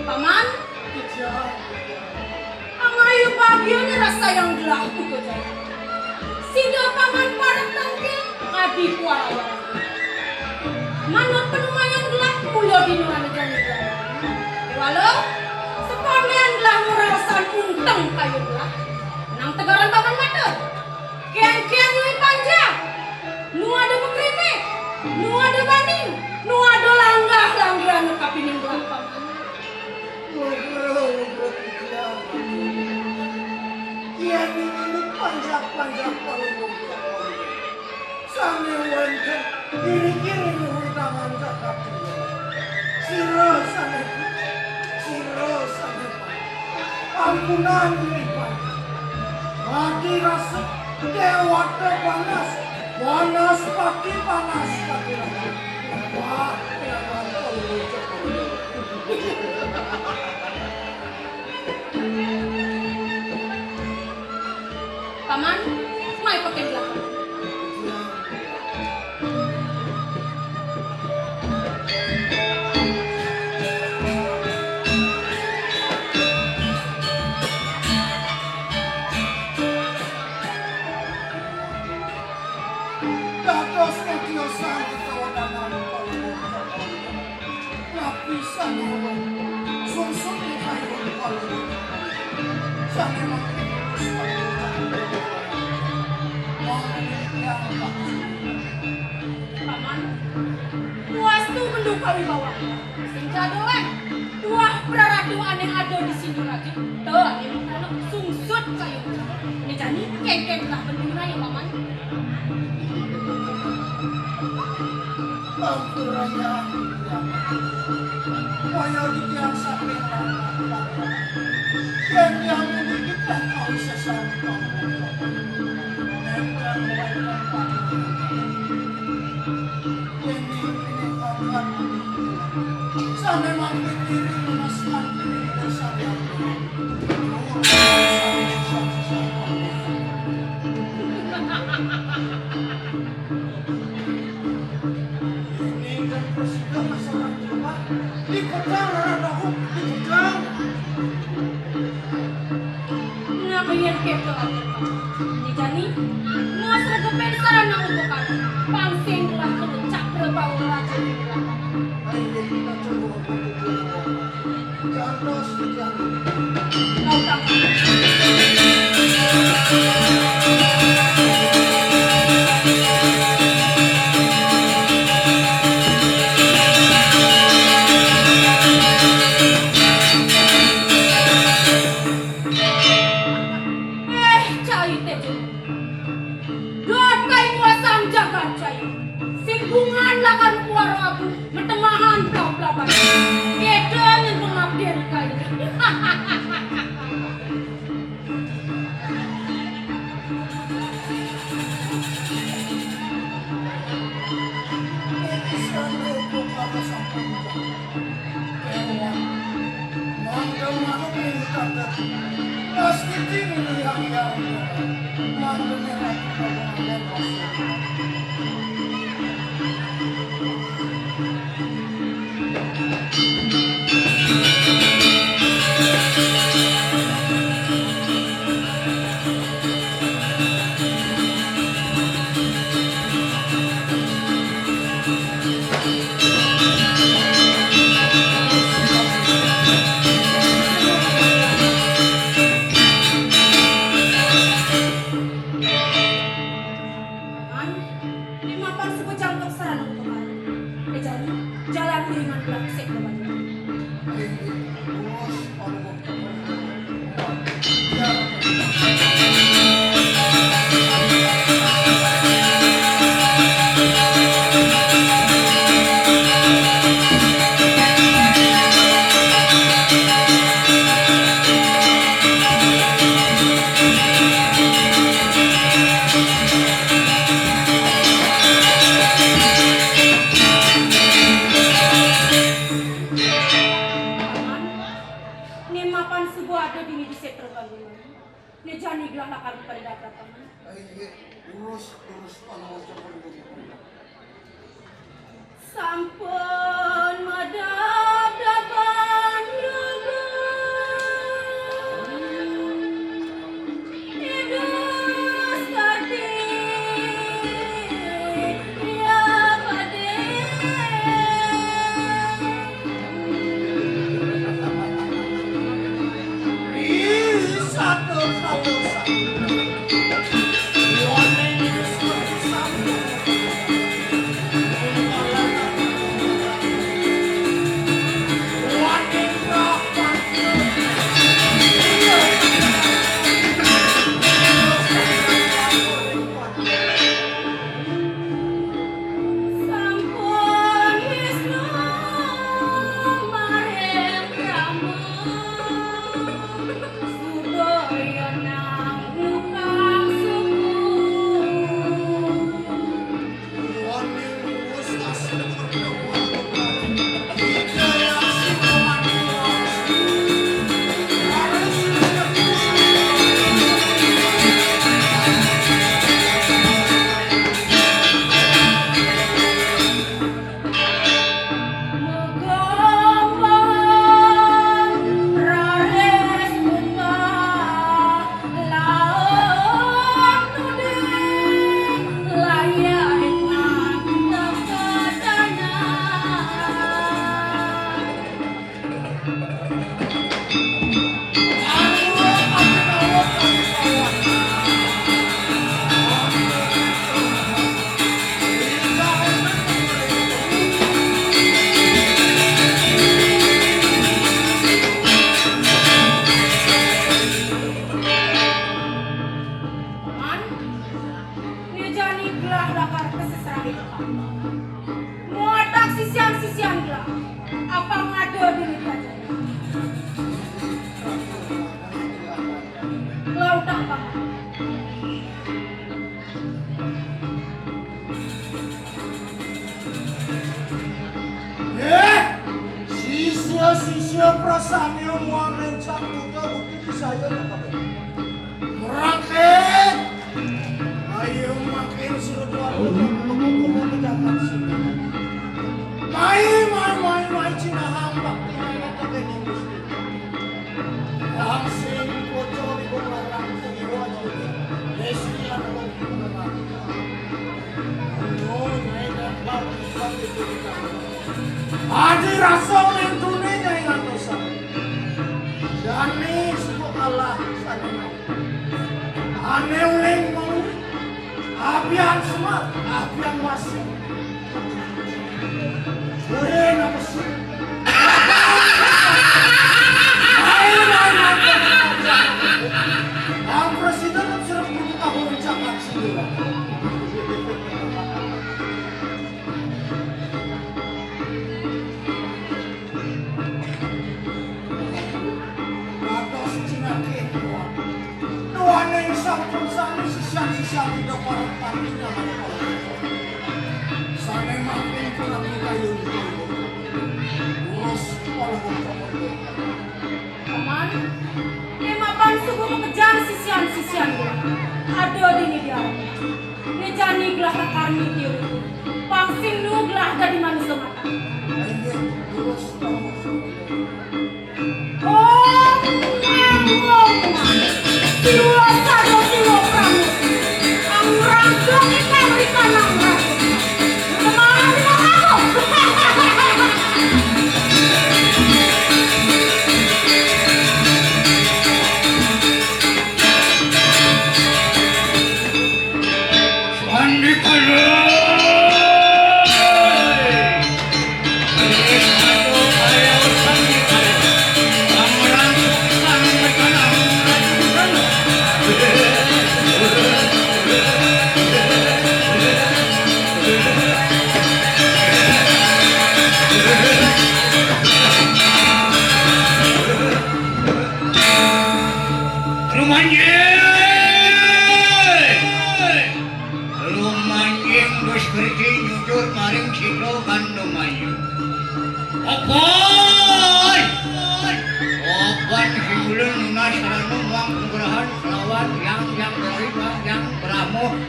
Paman, angayu bagiannya rasa yang gelah itu jaya. Sida paman parang tangkil ngadi kuara. Manut penumayan gelah mulia dinuan jani jaya. Walau sepamean gelah merasan unteng kayu gelah. Nang tegaran paman mata. Kian-kian nyui panjang. Nu ada mengkritik, nu ada banding, nu ada langgah-langgian kapining gelah paman. Kian ini panjang-panjang palung sambil wenten kiri-kiri hutangan zakat siro sampai si ampunan lipat. Hati rasa dewa terpanas, panas pati panas pati lagi. Wah, jangan perlu cepat. Paman, mai pakai belakang. Datos ketiosan kekawanan kalau lapisan orang sungsung di kayu kalau sana makin Paman, puas tu menduka wibawa. Sehingga doang, tuah praratu aneh ada di sini lagi. Tuh, emang kalau sungsut kayu. Ini jadi kengkeng lah benduna ya paman. Bangkuraya Waya dikiang sampai dan yang kita tahu sesama sana mampir diri memaskan diri bersama sudah masalah cuma di pedang aku di pedang Ngapain kepo aja ini jadi muas regepen sarana ubukan pangsing lah kelecak berbau raja di belakang. ayo kita coba jangan Kau tahu cai tejo gapai muasam jagat cai singgungan lakan kuara aku metemahan kau pelaban kedeng yang pengabdian kaya pasti ini yang mendengar jalan dengan pelaksek kebanyakan. Nejani gelah nakal pada dapat teman. Urus kalau Sampun madap dapan yoga. Idus kati ya pade. Satu apa ngado diri aja. Laut apa? Sisya prasangyo mo rencang udah bukti saya merakit ayo makin sudah mendapat sini mai cina hambak tinggal ke industri langsing bocor di larang tuh aja desian lo Adi rasa oleh dunia yang dosa. Jani suku Allah sana. Ane oleh mau abian semua, abian masih. Boleh nama sih. Ayo. Ang presiden sudah buka puncak sih. Sampun sami sisian tidak orang partinya sana makin kurang kayu terus Paman, mapan suku mengejar sisian ada di dia ngejani gelah karmi diri pangsing nu gelah jadi manusia mata terus Siwa sado siwa pramu ang ranggo kita berikan ang ranggo kemana aku Sandi kalai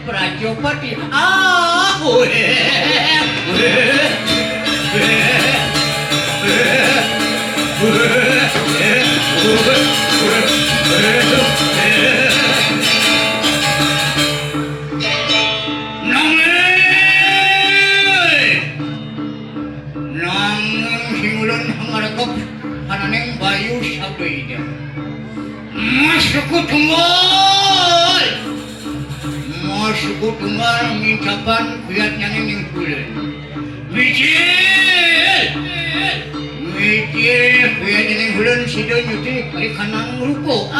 Prajopati Singulon hangaragop hananeng bayu sabda masuk tunggal Masuk tunggal mincapan kuyatnya ning bulan. Wijil kuyatnya ning bulan sido nyuti kali kanang ruko.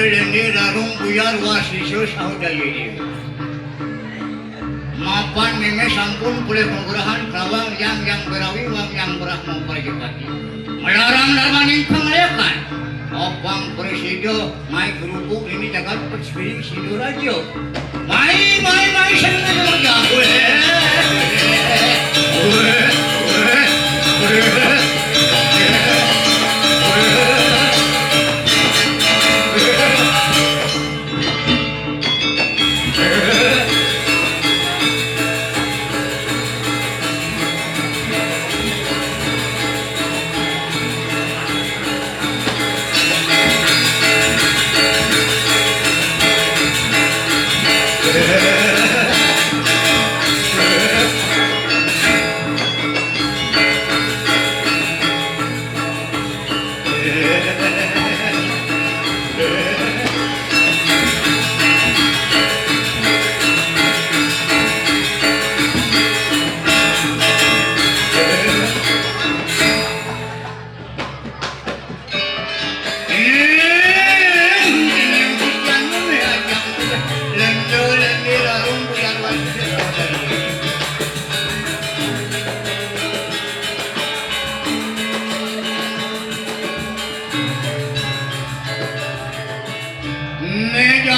Lendir larung buyar wasiso saudayini. Mapan meme sampun boleh pengurahan kawang yang berawi wang yang berah mau perjepati. Melarang darmaning pengalayakan. Opang presido mai kerupuk ini jagat perspiring sidorajo. Mai senang kerja.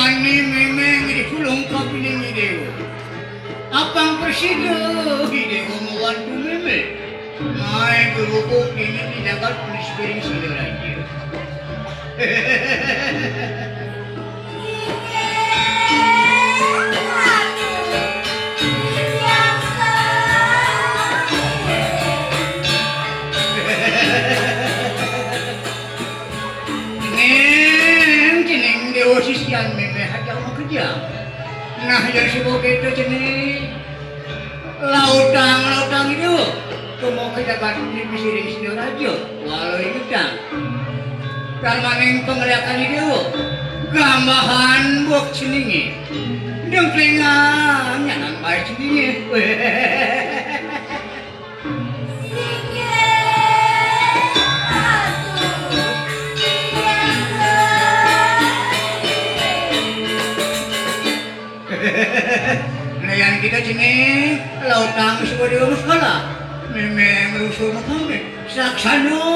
wani memang di sulung kapiling idewo. Apang presido idewo mewantu meme. Mai kerupuk ini dijaga polis piring sila raja. Sisian meme hajar mau kerja. Nah jadi si bokeh itu jenis lautang itu. Kau mau kerja batu di pisiring sini raja. Walau itu dang. Dan maning pengeliakan itu gambahan buat sini. Dengklingan nyanang baik sini. Yang kita sini lautang sebagai urus kala memang rusuh kami saksano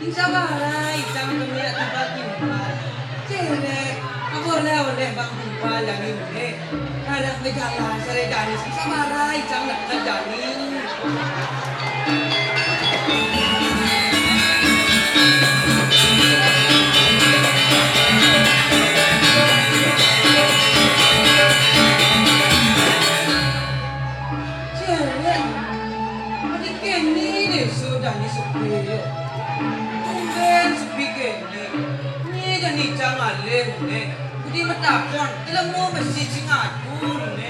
Isabaray, isang kami at iba-iba. Siyempre, ako oleh bang iba lang yun eh. Harap may jalan sa redanis. Isabaray, isang nakadaling. Siyempre, adikin ni sudah ni superior. Tunggal sebigay ni jadi jangan leh, budi matapon, ilang mo masih singatun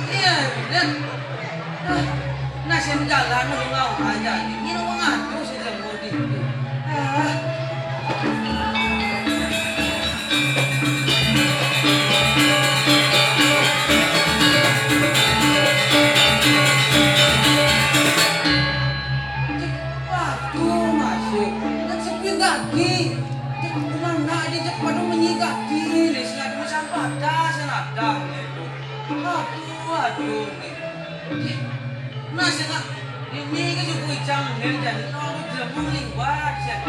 iya, dan nasi menjalan mengau aja, ini orang ngatu sih mau itu, waktu masih, dan sepi kaki. Kumana di Jepang menyikat diri, selalu sampai dah senada itu. Aduh nih. Nasi nak ini kan juga icang nih jadi orang jelemu liwat sih.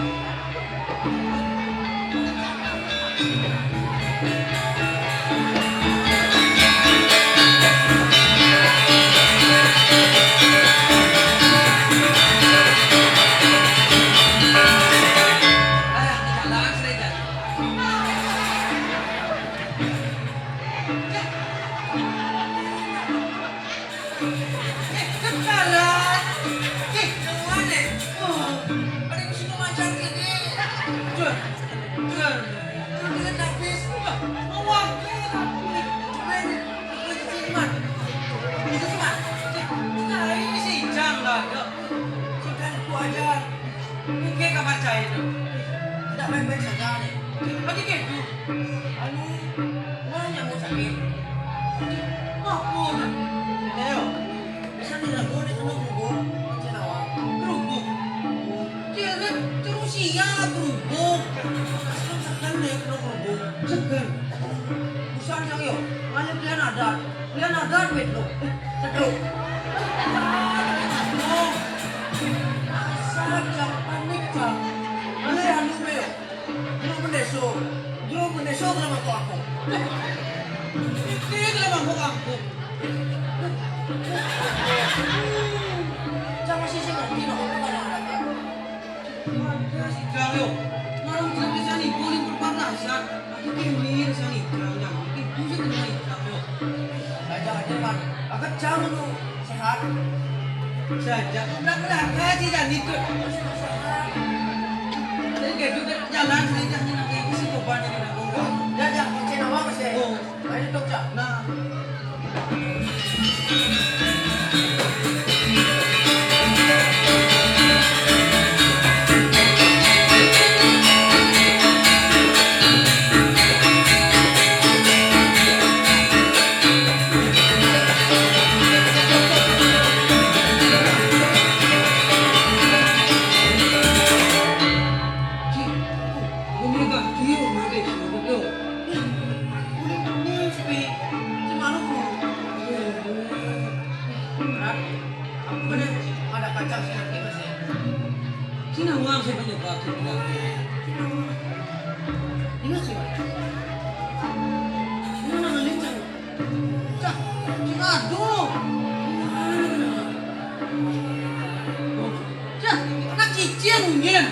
Kalian ada duit lo, sedih. Asal jangan panik kan. Ada yang lupa. Jauh meneso kelama aku. Ini kelama aku. Jangan sih ngerti no kadang-kadang. Ada sih jauh. Malam tidak bisa nih boleh berbatasan. Aku kemir sani jauh. Itu sih kena jauh. Jangan agak jauh lo sehat saja. Benar tidak itu. Jadi kayak juga jalan saja ni nak isi korban ni nak gong. Jangan kunci nama masih. Ada tu cak. Nah. Sinawang saya penyebab sebenarnya. Ingat sih, ini mana lincah? Cak, aduh. Cak, nak cicing ngin.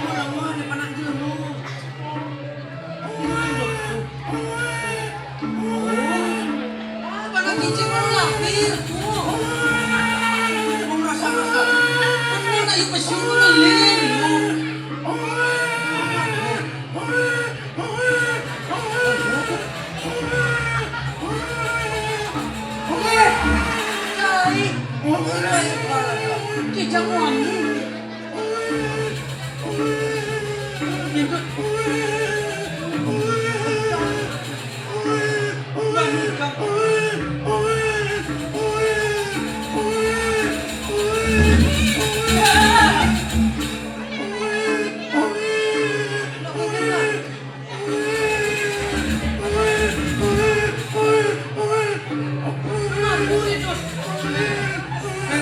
Orang-orang di panak jelemu. Panak cicing orang lahir tuh. Merasa-rasa. Ayo pesuruh ngelin. Oke. Cai. Kijang wangi. Itu.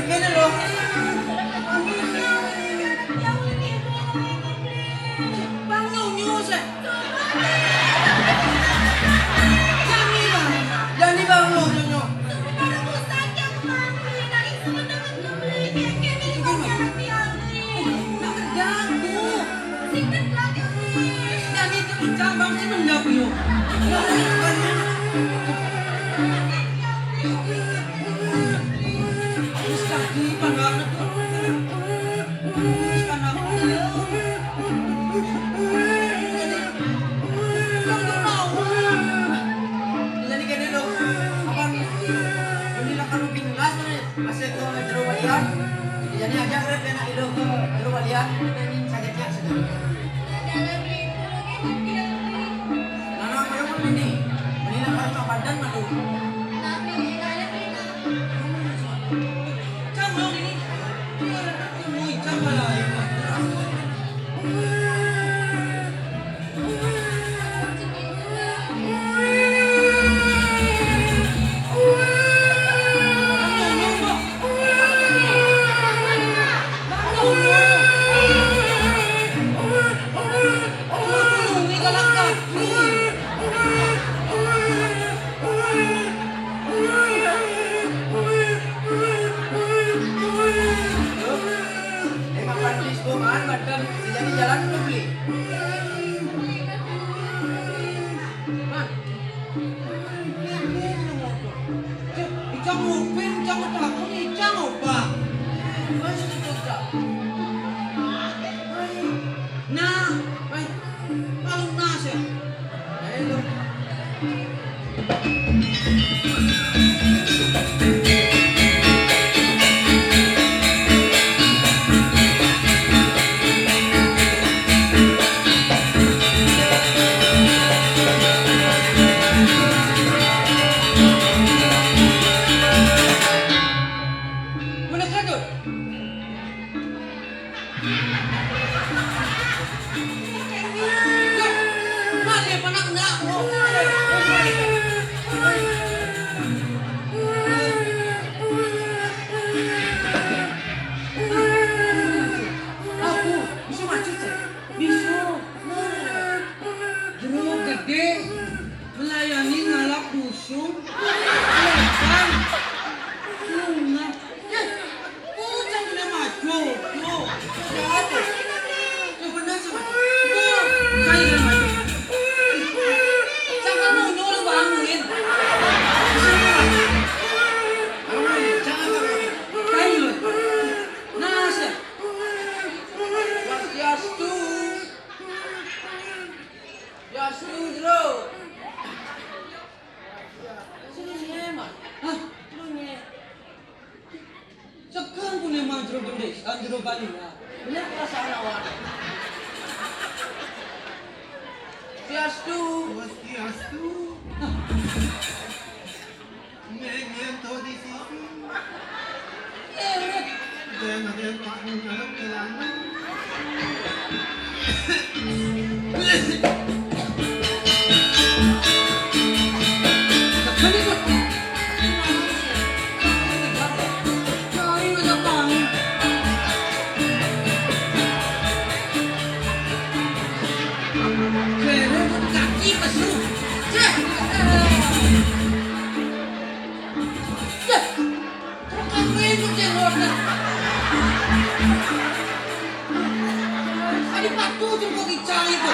Ini loh. teh. Jani bang lo nyonya. Jani itu cabang sih benda puyo. Lagi pandangan tuh. Jadi aja rep enak itu ke rumah lihat sakitnya sedang. Nana kamu pun ini nak harus badan malu. Cabang ini. Temui cabang lain. Jadi jalan dulu beli. Icang ngupin, icang ngetakun, icang oba. Masih tutup. Nah, baik. Paling nasi. Ayo. Mana kadut? Mana panak nak? Aku bisa maju sih. Bisa. Jeruk gede melayani ngalap busung. Lekan. Bunga. Kucang boleh maju. Tuh. Jatuh. Yang benar sih maju. Tuh. Saya boleh maju. Jangan nunul bangunin. Jangan kamu. Kayu. Nasa. Yastu. Yastu dulu. Sini mah. Hah? Sini. Sekarang punya manjro gendis, anjro balik lah. Benar perasaan awak. Yastu. Swastiastu. Memento di sisi. Dan ada yang tak mengalami kelana. Sekali buat. Kain aja kain. Kere buat kaki kesu. Cek. Cek. Terus kamu itu jenggot. Ada patu jenggot icang itu.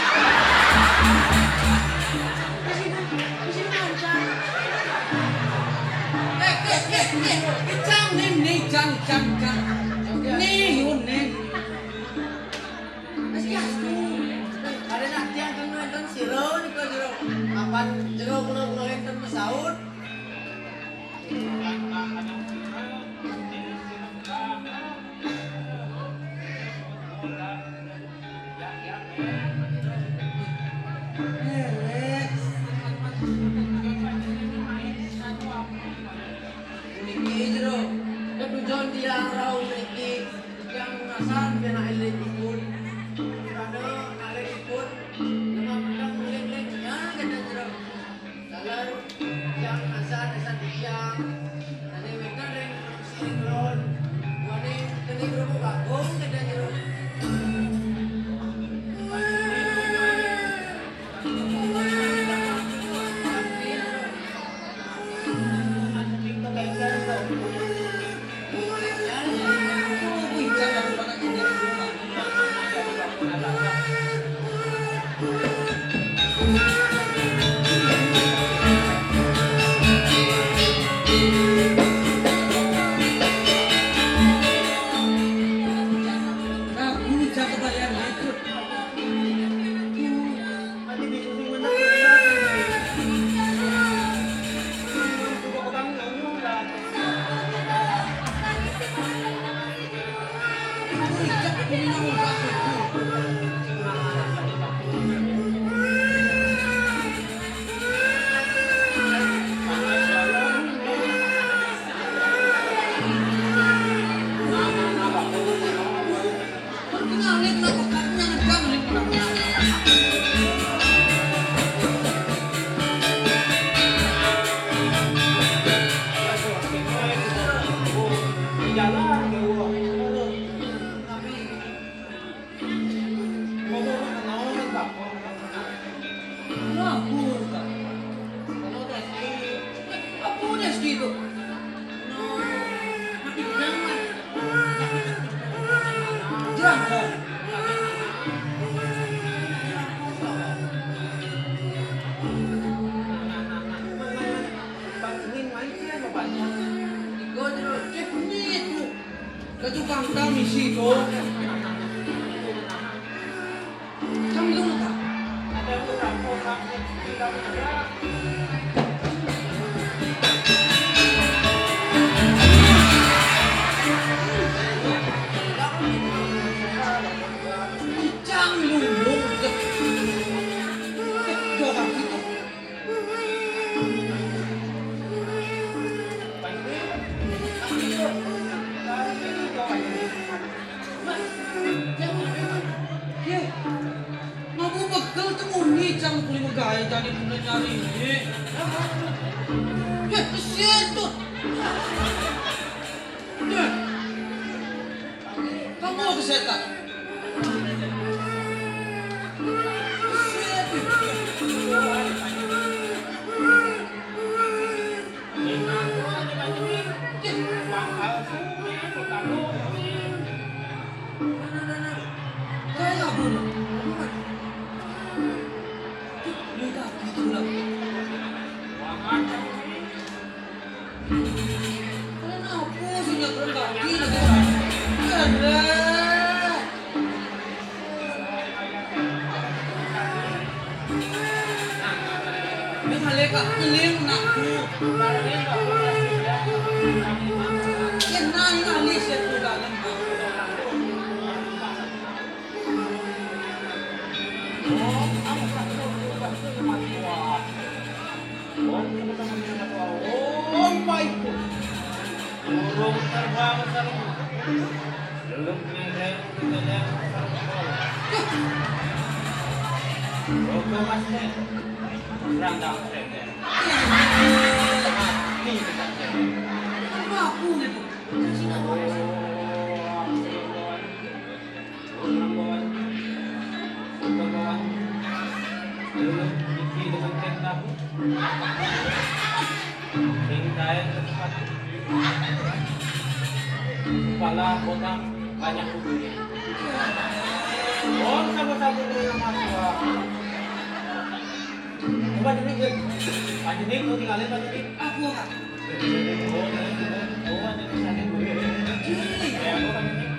Icang nih, icang. Nih, yun nih. Ada nanti yang kan nonton siro nih kok siro. Apa siro kalau nonton pesaut. Niki jero, ketujuan tiang rau niki yang nasan kena elit ikut, karena elit ikut, dengan menang mulai-mulainya kena jero, dalam yang nasan tiang, dan mereka isi ko. Kami lumata. Chang lung. Johan gitu. Ye, mabubagkal ito mo ni Chang kuli magaya dyan yung nangyari ini. Ye, siyento. Ye, kamu ako seta. Kaya ako na. Luka, dito lang. Ano na ako? Sinya ko lang kaki lagi. Kaya. May halika, ilim na ako. Yan na, yung alis yan ko lang ba? Oh my God! Urong trabaho sa loob. Lulog niya rin kita niya. Rogo mas ne. Randa ang sete. Ni kita niya. Ano ako nito? Kepala botak banyak kubunya. Oh, sama-sama dulu yang masuk. Coba dulu gue. Pak Jenik, mau tinggalin Pak Jenik? Ako ka. Oh, ada kesannya gue. Ya, aku Pak Jenik.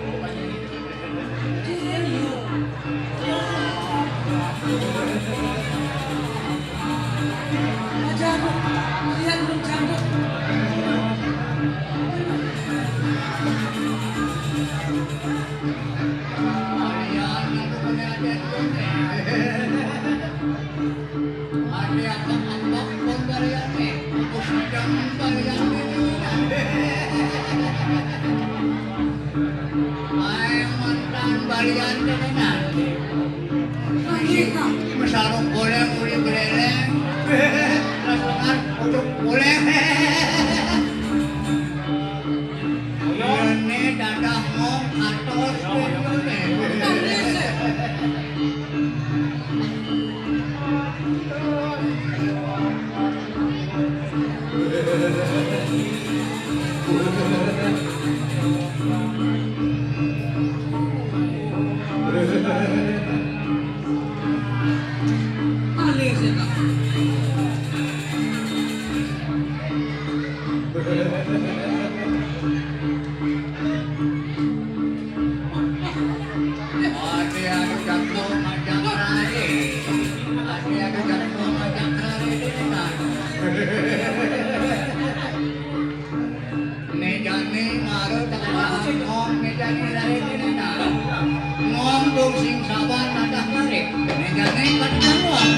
Oh, Pak Jenik. Jenyo. Majago. Lihat belum jambok. Ayan, ano ba natin yun Ada ambak-ambak pun barian Tapos sidang barian Ay, mantan barian na Masarong boleh uli bereleng Lasungan ujuk boleh Ini dadah mau atos Alis ya ka. Ade-ade jatuh macam rade Ade-ade jatuh macam rade Nejani maru takkan ngom nejani lari dina ngom dong sing sabar tadah lari nejani kadang ngom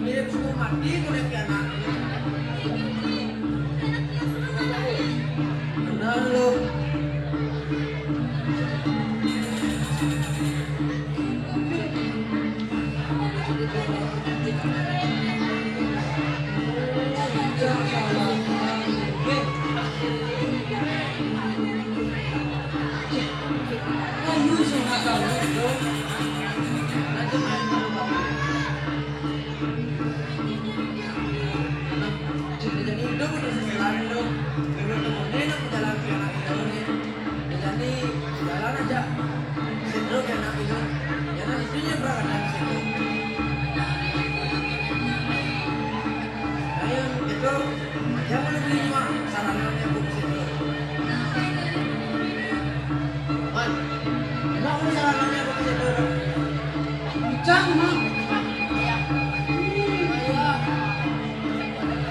Dia suruh mati kau lihat anak. Benar lo.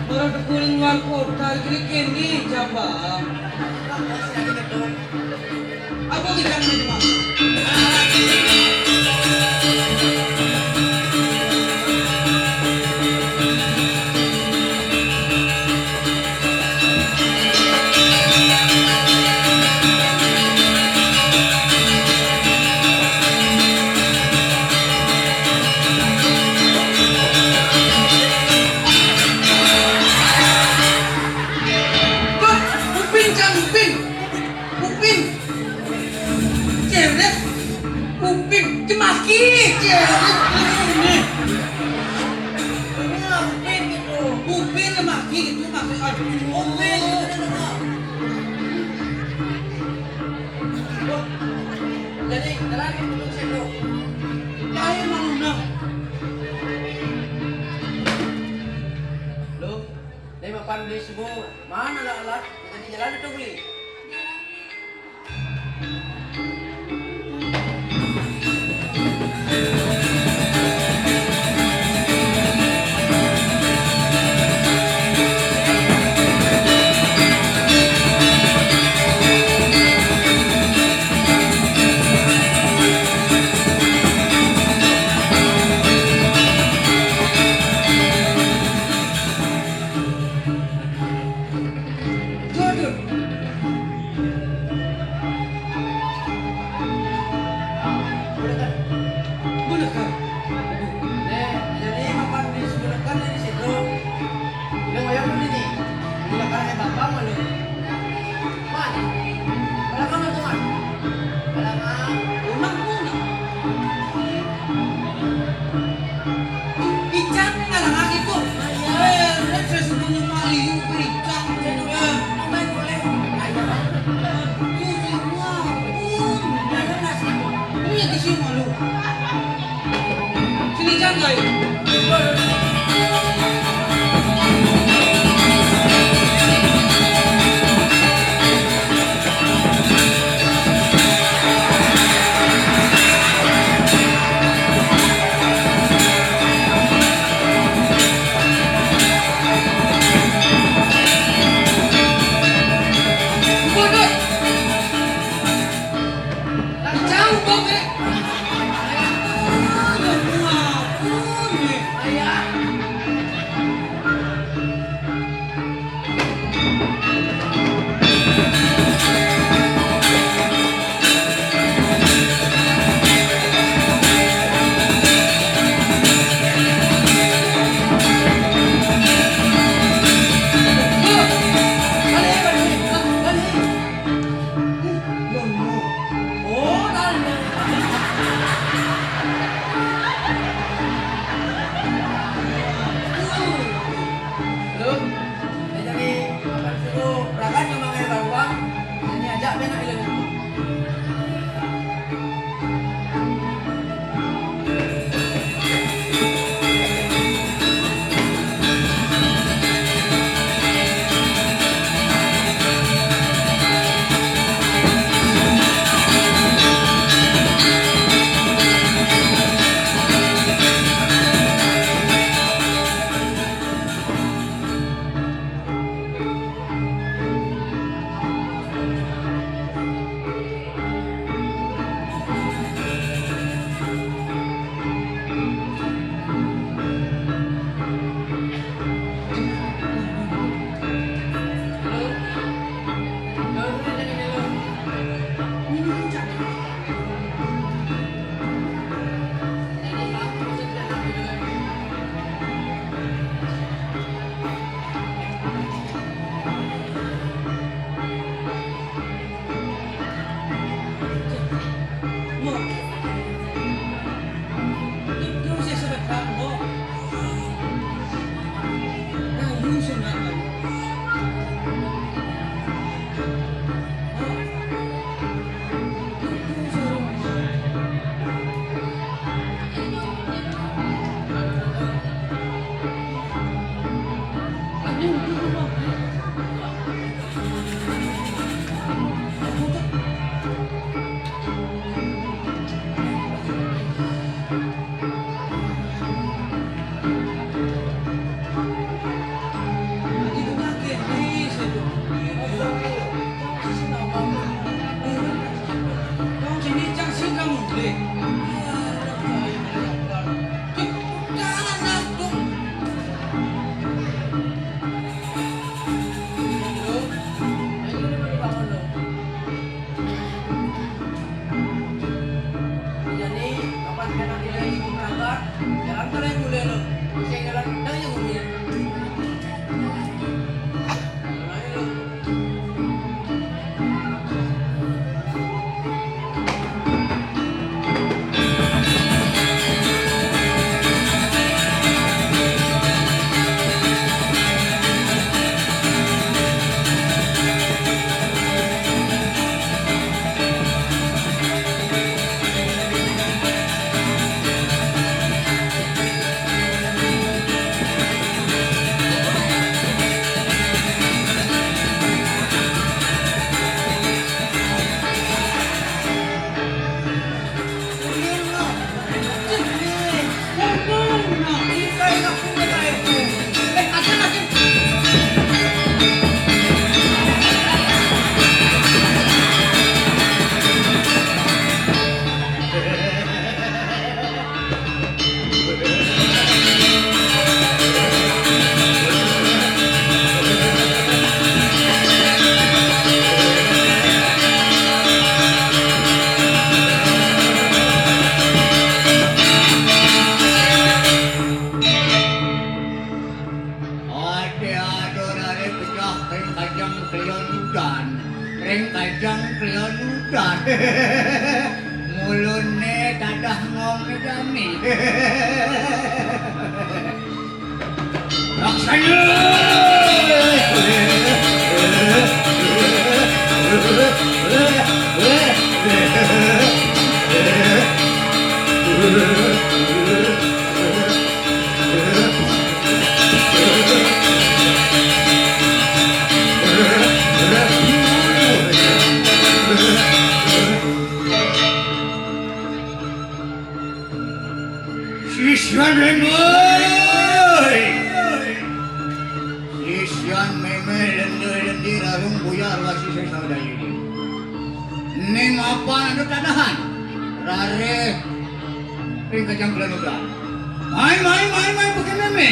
Orang terkuling luar kota, kini siapa? Apa kita memang? Jadi, terangin dulu saya. Tayo marunong. Lo, dia mapandai semua. Mana lah alat? Jadi jalan itu beli. kleonudan. Reng kajang kleonudan. Mulune dadah ngom dani. Laksana. Sisyan memay! Sisyan memay lendir-lendir arung buyar wasi saya saudara ini. Ning apa anu tanahan? Rare ring kajang klenudan. Mai, pakai meme.